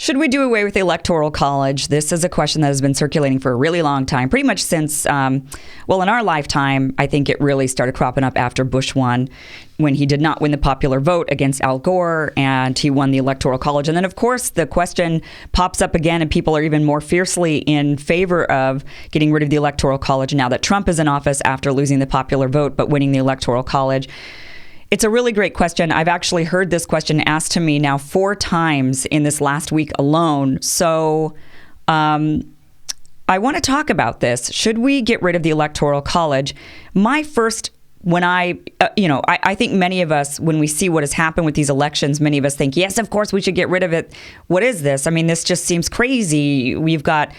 Should we do away with the Electoral College? This is a question that has been circulating for a really long time, pretty much since, in our lifetime. I think it really started cropping up after Bush won, when he did not win the popular vote against Al Gore, and he won the Electoral College. And then, of course, the question pops up again, and people are even more fiercely in favor of getting rid of the Electoral College now that Trump is in office after losing the popular vote but winning the Electoral College. It's a really great question. I've actually heard this question asked to me now 4 times in this last week alone. So I want to talk about this. Should we get rid of the Electoral College? My first, I think many of us, when we see what has happened with these elections, many of us think, yes, of course, we should get rid of it. What is this? I mean, this just seems crazy. We've got,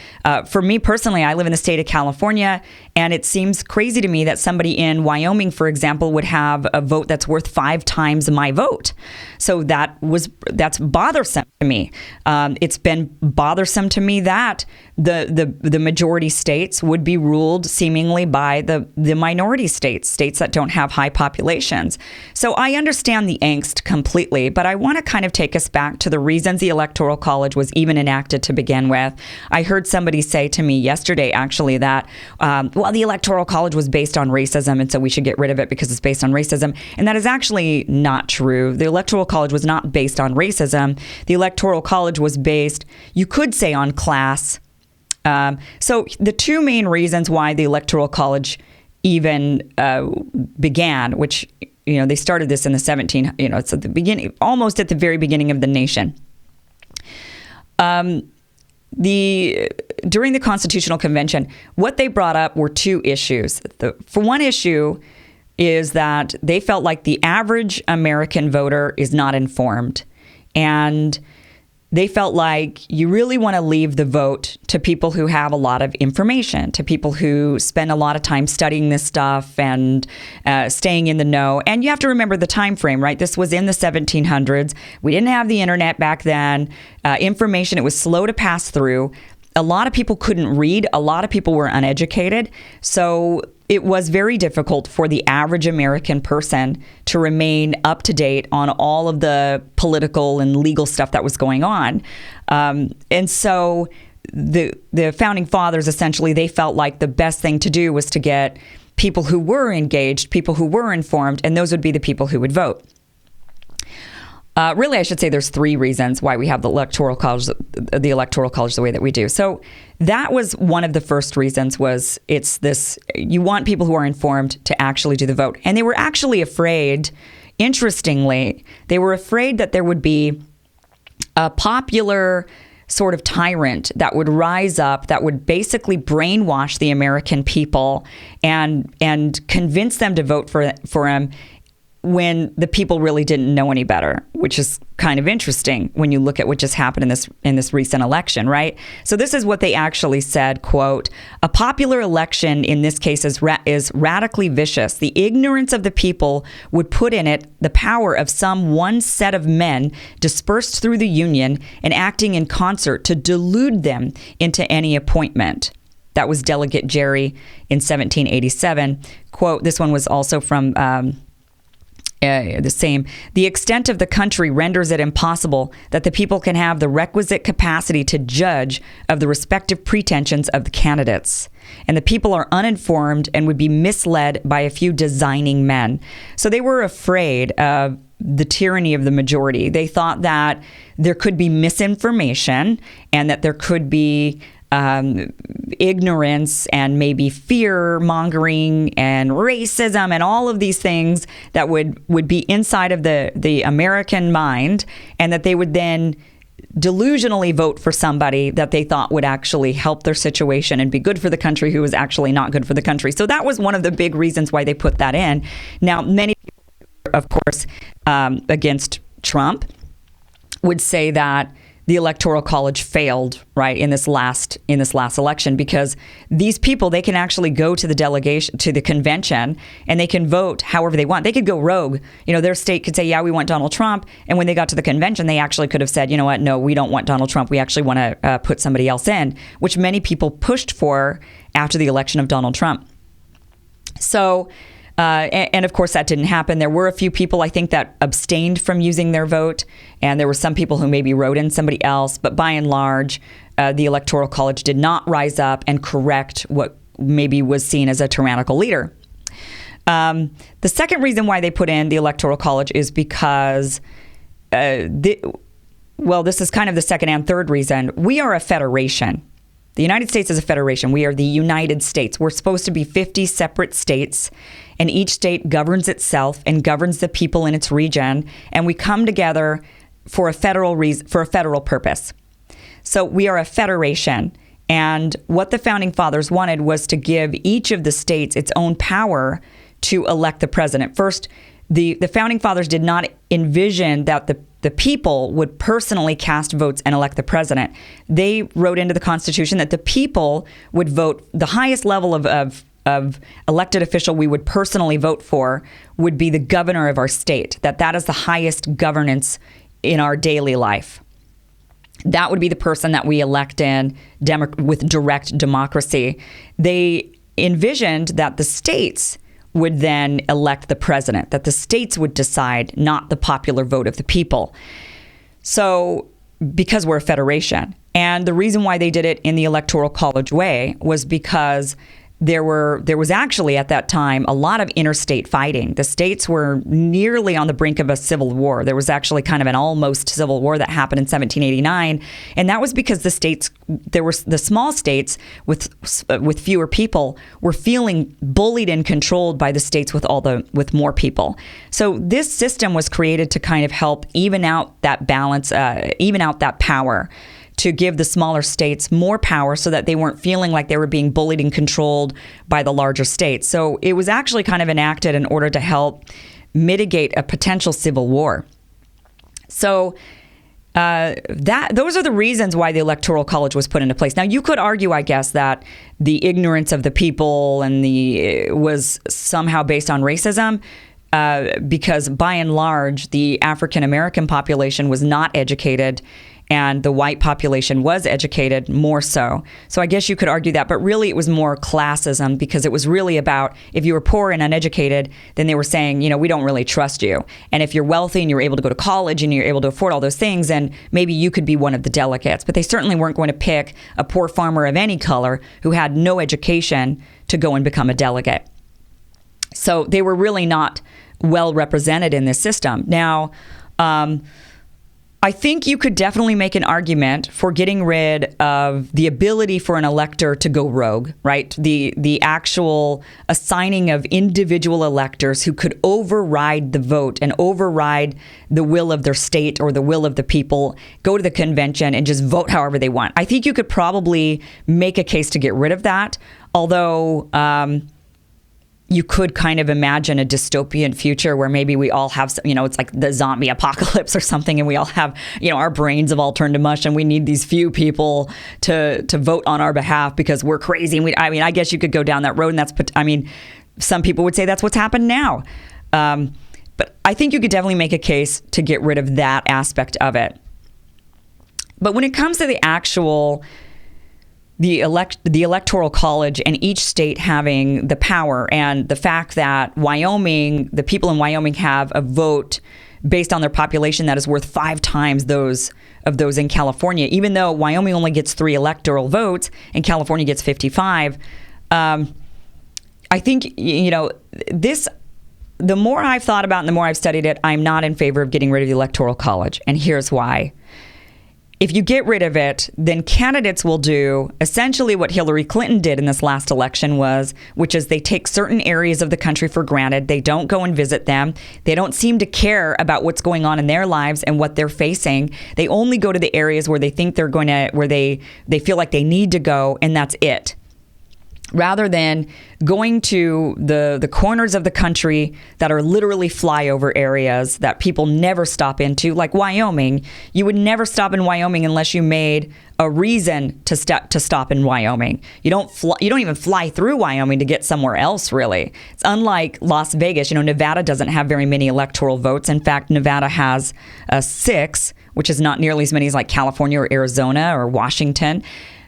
for me personally, I live in the state of California, and it seems crazy to me that somebody in Wyoming, for example, would have a vote that's worth 5 times my vote. So that's bothersome to me. It's been bothersome to me that the majority states would be ruled seemingly by the minority states that don't have high populations. So I understand the angst completely, but I want to kind of take us back to the reasons the Electoral College was even enacted to begin with. I heard somebody say to me yesterday, actually, that, the Electoral College was based on racism, and so we should get rid of it because it's based on racism. And that is actually not true. The Electoral College was not based on racism. The Electoral College was based, you could say, on class. So the 2 main reasons why the Electoral College even began, which, they started this in the it's at the beginning, almost at the very beginning of the nation. During the Constitutional Convention, what they brought up were 2 issues. For one issue is that they felt like the average American voter is not informed, and they felt like you really want to leave the vote to people who have a lot of information, to people who spend a lot of time studying this stuff and staying in the know. And you have to remember the time frame, right? This was in the 1700s. We didn't have the internet back then. Information, it was slow to pass through. A lot of people couldn't read. A lot of people were uneducated. So it was very difficult for the average American person to remain up to date on all of the political and legal stuff that was going on. And so the founding fathers, essentially, they felt like the best thing to do was to get people who were engaged, people who were informed, and those would be the people who would vote. Really, I should say there's 3 reasons why we have the Electoral College the way that we do. So that was one of the first reasons, was it's this, you want people who are informed to actually do the vote. And they were actually afraid, interestingly, they were afraid that there would be a popular sort of tyrant that would rise up, that would basically brainwash the American people and convince them to vote for him, when the people really didn't know any better, which is kind of interesting when you look at what just happened in this recent election, right? So this is what they actually said, quote, "A popular election in this case is radically vicious. The ignorance of the people would put in it the power of some one set of men dispersed through the Union and acting in concert to delude them into any appointment." That was Delegate Jerry in 1787. Quote, this one was also from the same. "The extent of the country renders it impossible that the people can have the requisite capacity to judge of the respective pretensions of the candidates. And the people are uninformed and would be misled by a few designing men." So they were afraid of the tyranny of the majority. They thought that there could be misinformation and that there could be ignorance and maybe fear mongering and racism and all of these things that would be inside of the American mind, and that they would then delusionally vote for somebody that they thought would actually help their situation and be good for the country, who was actually not good for the country. So that was one of the big reasons why they put that in. Now, many people, of course, against Trump would say that the Electoral College failed, right, in this last election, because these people, they can actually go to the delegation, to the convention, and they can vote however they want. They could go rogue. Their state could say, yeah, we want Donald Trump. And when they got to the convention, they actually could have said, you know what, no, we don't want Donald Trump. We actually want to put somebody else in, which many people pushed for after the election of Donald Trump. So And of course, that didn't happen. There were a few people, I think, that abstained from using their vote. And there were some people who maybe wrote in somebody else. But by and large, the Electoral College did not rise up and correct what maybe was seen as a tyrannical leader. The second reason why they put in the Electoral College is because, this is kind of the second and third reason. We are a federation. The United States is a federation. We are the United States. We're supposed to be 50 separate states, and each state governs itself and governs the people in its region, and we come together for a federal purpose. So we are a federation, and what the Founding Fathers wanted was to give each of the states its own power to elect the president. First, the Founding Fathers did not envision that the people would personally cast votes and elect the president. They wrote into the Constitution that the people would vote. The highest level of elected official we would personally vote for would be the governor of our state, that is the highest governance in our daily life. That would be the person that we elect in with direct democracy. They envisioned that the states would then elect the president, that the states would decide, not the popular vote of the people. So, because we're a federation. And the reason why they did it in the Electoral College way was because there was actually at that time a lot of interstate fighting. The states were nearly on the brink of a civil war. There was actually kind of an almost civil war that happened in 1789, and that was because the small states with fewer people were feeling bullied and controlled by the states with more people. So this system was created to kind of help even out that balance, even out that power, to give the smaller states more power so that they weren't feeling like they were being bullied and controlled by the larger states. So it was actually kind of enacted in order to help mitigate a potential civil war. So those are the reasons why the Electoral College was put into place. Now, you could argue, I guess, that the ignorance of the people and was somehow based on racism. Because by and large, the African American population was not educated and the white population was educated more so. So I guess you could argue that, but really it was more classism, because it was really about if you were poor and uneducated, then they were saying, we don't really trust you. And if you're wealthy and you're able to go to college and you're able to afford all those things, then maybe you could be one of the delegates. But they certainly weren't going to pick a poor farmer of any color who had no education to go and become a delegate. So they were really not well represented in this system. Now, I think you could definitely make an argument for getting rid of the ability for an elector to go rogue, right? The actual assigning of individual electors who could override the vote and override the will of their state or the will of the people, go to the convention and just vote however they want. I think you could probably make a case to get rid of that, although you could kind of imagine a dystopian future where maybe we all have, it's like the zombie apocalypse or something, and we all have, our brains have all turned to mush, and we need these few people to vote on our behalf because we're crazy. And I guess you could go down that road, and some people would say that's what's happened now. But I think you could definitely make a case to get rid of that aspect of it. But when it comes to the actual the Electoral College and each state having the power, and the fact that the people in Wyoming have a vote based on their population that is worth 5 times those in California, even though Wyoming only gets 3 electoral votes and California gets 55. I think, the more I've thought about it and the more I've studied it, I'm not in favor of getting rid of the Electoral College. And here's why. If you get rid of it, then candidates will do essentially what Hillary Clinton did in this last election which is they take certain areas of the country for granted. They don't go and visit them. They don't seem to care about what's going on in their lives and what they're facing. They only go to the areas where they think where they feel like they need to go, and that's it. Rather than going to the corners of the country that are literally flyover areas that people never stop into, like Wyoming. You would never stop in Wyoming unless you made a reason to stop in Wyoming. You don't even fly through Wyoming to get somewhere else, really. It's unlike Las Vegas. Nevada doesn't have very many electoral votes. In fact, Nevada has 6, which is not nearly as many as like California or Arizona or Washington.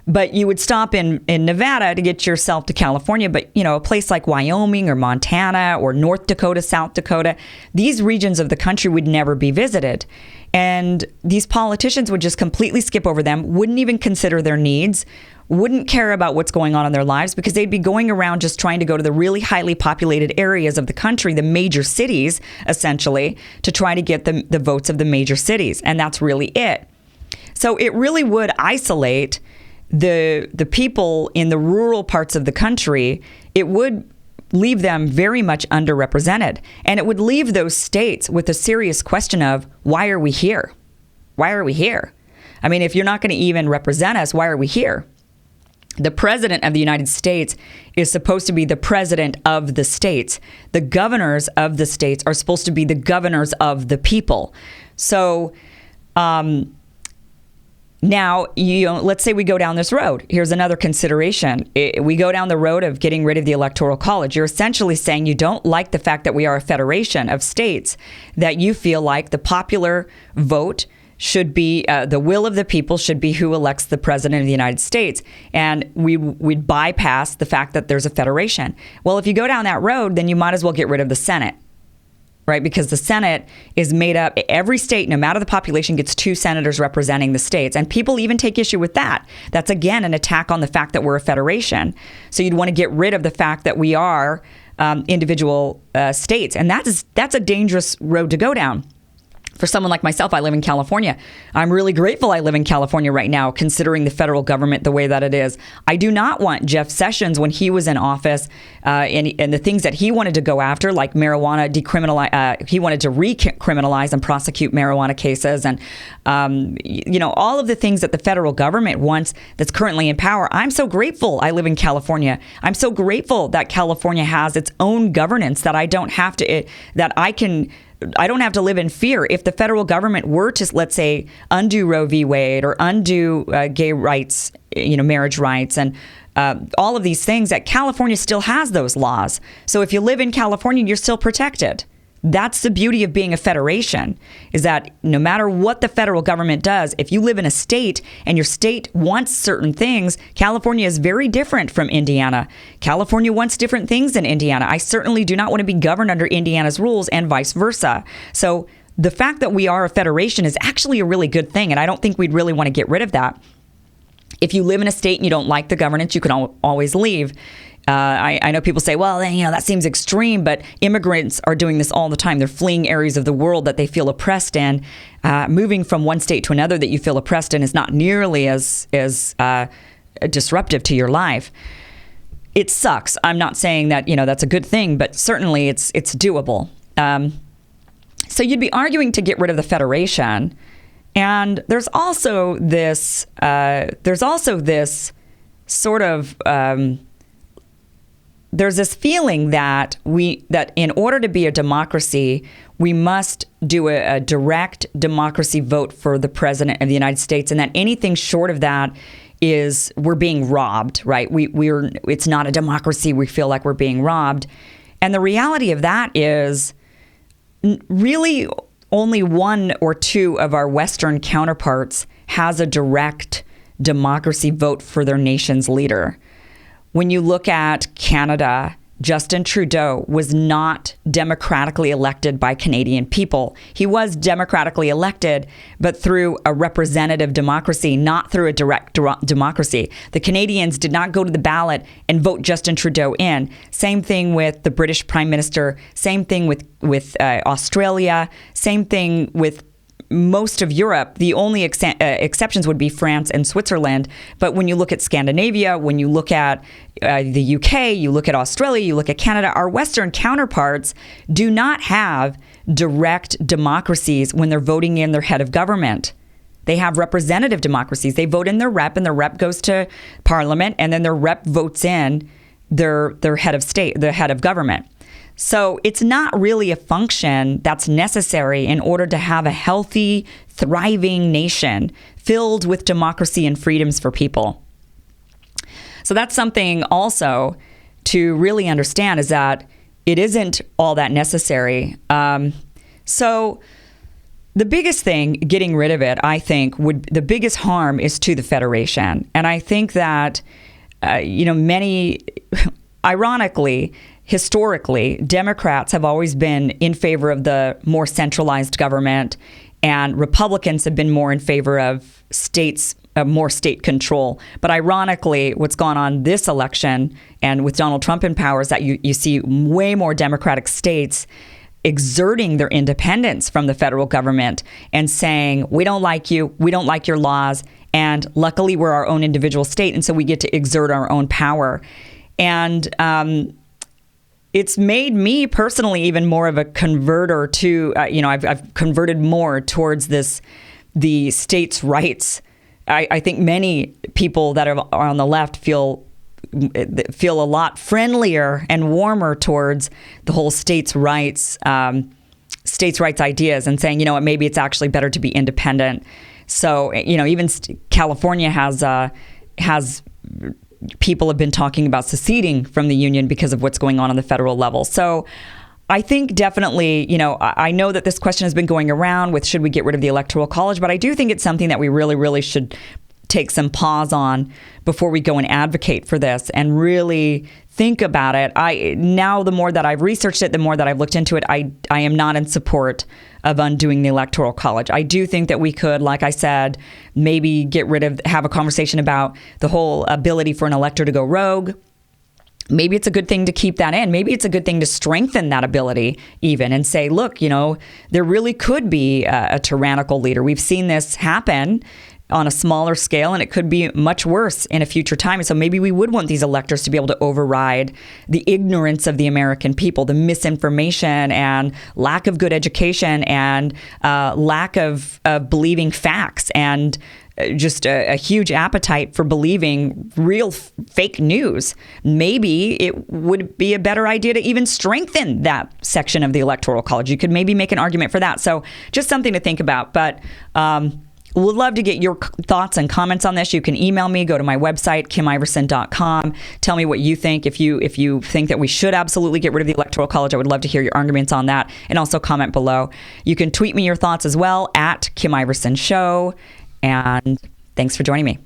But you would stop in Nevada to get yourself to California. But, a place like Wyoming or Montana or North Dakota, South Dakota, these regions of the country would never be visited. And these politicians would just completely skip over them, wouldn't even consider their needs, wouldn't care about what's going on in their lives, because they'd be going around just trying to go to the really highly populated areas of the country, the major cities, essentially, to try to get the votes of the major cities. And that's really it. So it really would isolate the people in the rural parts of the country. It would leave them very much underrepresented. And it would leave those states with a serious question of, why are we here? Why are we here? I mean, if you're not going to even represent us, why are we here? The president of the United States is supposed to be the president of the states. The governors of the states are supposed to be the governors of the people. So now, let's say we go down this road. Here's another consideration. We go down the road of getting rid of the Electoral College. You're essentially saying you don't like the fact that we are a federation of states, that you feel like the popular vote should be, the will of the people should be who elects the president of the United States. And we'd bypass the fact that there's a federation. Well, if you go down that road, then you might as well get rid of the Senate, right? Because the Senate is made up, every state, no matter the population, gets 2 senators representing the states. And people even take issue with that. That's, again, an attack on the fact that we're a federation. So you'd want to get rid of the fact that we are individual states. And that's a dangerous road to go down. For someone like myself, I live in California. I'm really grateful I live in California right now, considering the federal government the way that it is. I do not want Jeff Sessions, when he was in office, and the things that he wanted to go after, like marijuana, decriminalize. He wanted to recriminalize and prosecute marijuana cases, and all of the things that the federal government wants that's currently in power. I'm so grateful I live in California. I'm so grateful that California has its own governance, that I don't have to. I don't have to live in fear. If the federal government were to, let's say, undo Roe v. Wade or undo gay rights, marriage rights, and all of these things, that California still has those laws. So if you live in California, you're still protected. That's the beauty of being a federation, is that no matter what the federal government does, if you live in a state and your state wants certain things, California is very different from Indiana. California wants different things than Indiana. I certainly do not want to be governed under Indiana's rules, and vice versa. So the fact that we are a federation is actually a really good thing, and I don't think we'd really want to get rid of that. If you live in a state and you don't like the governance, you can always leave. I know people say, well, that seems extreme, but immigrants are doing this all the time. They're fleeing areas of the world that they feel oppressed in. Moving from one state to another that you feel oppressed in is not nearly as disruptive to your life. It sucks. I'm not saying that, that's a good thing, but certainly it's doable. So you'd be arguing to get rid of the federation. And there's also this sort of there's this feeling that in order to be a democracy, we must do a direct democracy vote for the president of the United States, and that anything short of that is we're being robbed, right? It's not a democracy. We feel like we're being robbed. And the reality of that is really only 1 or 2 of our Western counterparts has a direct democracy vote for their nation's leader. When you look at Canada, Justin Trudeau was not democratically elected by Canadian people. He was democratically elected, but through a representative democracy, not through a direct democracy. The Canadians did not go to the ballot and vote Justin Trudeau in. Same thing with the British Prime Minister. Same thing with Australia. Same thing with most of Europe. The only exceptions would be France and Switzerland. But when you look at Scandinavia, when you look at the UK, you look at Australia, you look at Canada, our Western counterparts do not have direct democracies when they're voting in their head of government. They have representative democracies. They vote in their rep, and their rep goes to parliament, and then their rep votes in their head of state, the head of government. So it's not really a function that's necessary in order to have a healthy, thriving nation filled with democracy and freedoms for people. So that's something also to really understand, is that it isn't all that necessary. So the biggest thing, getting rid of it, I think, the biggest harm is to the Federation. And I think that, ironically, historically, Democrats have always been in favor of the more centralized government, and Republicans have been more in favor of more state control. But ironically, what's gone on this election and with Donald Trump in power is that you see way more Democratic states exerting their independence from the federal government and saying, we don't like you, we don't like your laws, and luckily we're our own individual state, and so we get to exert our own power. And it's made me personally even more of a converter to, I've converted more towards the states' rights. I think many people that are on the left feel a lot friendlier and warmer towards the whole states' rights ideas, and saying, maybe it's actually better to be independent. So, even California has people have been talking about seceding from the union because of what's going on the federal level. So I think definitely, I know that this question has been going around with should we get rid of the Electoral College, but I do think it's something that we really, really should take some pause on before we go and advocate for this and really think about it. Now, the more that I've researched it, the more that I've looked into it, I am not in support of undoing the Electoral College. I do think that we could, like I said, maybe have a conversation about the whole ability for an elector to go rogue. Maybe it's a good thing to keep that in. Maybe it's a good thing to strengthen that ability even and say, look, there really could be a tyrannical leader. We've seen this happen on a smaller scale, and it could be much worse in a future time. And so maybe we would want these electors to be able to override the ignorance of the American people, the misinformation and lack of good education and lack of believing facts, and just a huge appetite for believing real fake news. Maybe it would be a better idea to even strengthen that section of the Electoral College. You could maybe make an argument for that. So just something to think about. But would love to get your thoughts and comments on this. You can email me, go to my website, KimIverson.com. Tell me what you think. If you think that we should absolutely get rid of the Electoral College, I would love to hear your arguments on that, and also comment below. You can tweet me your thoughts as well at Kim Iverson Show. And thanks for joining me.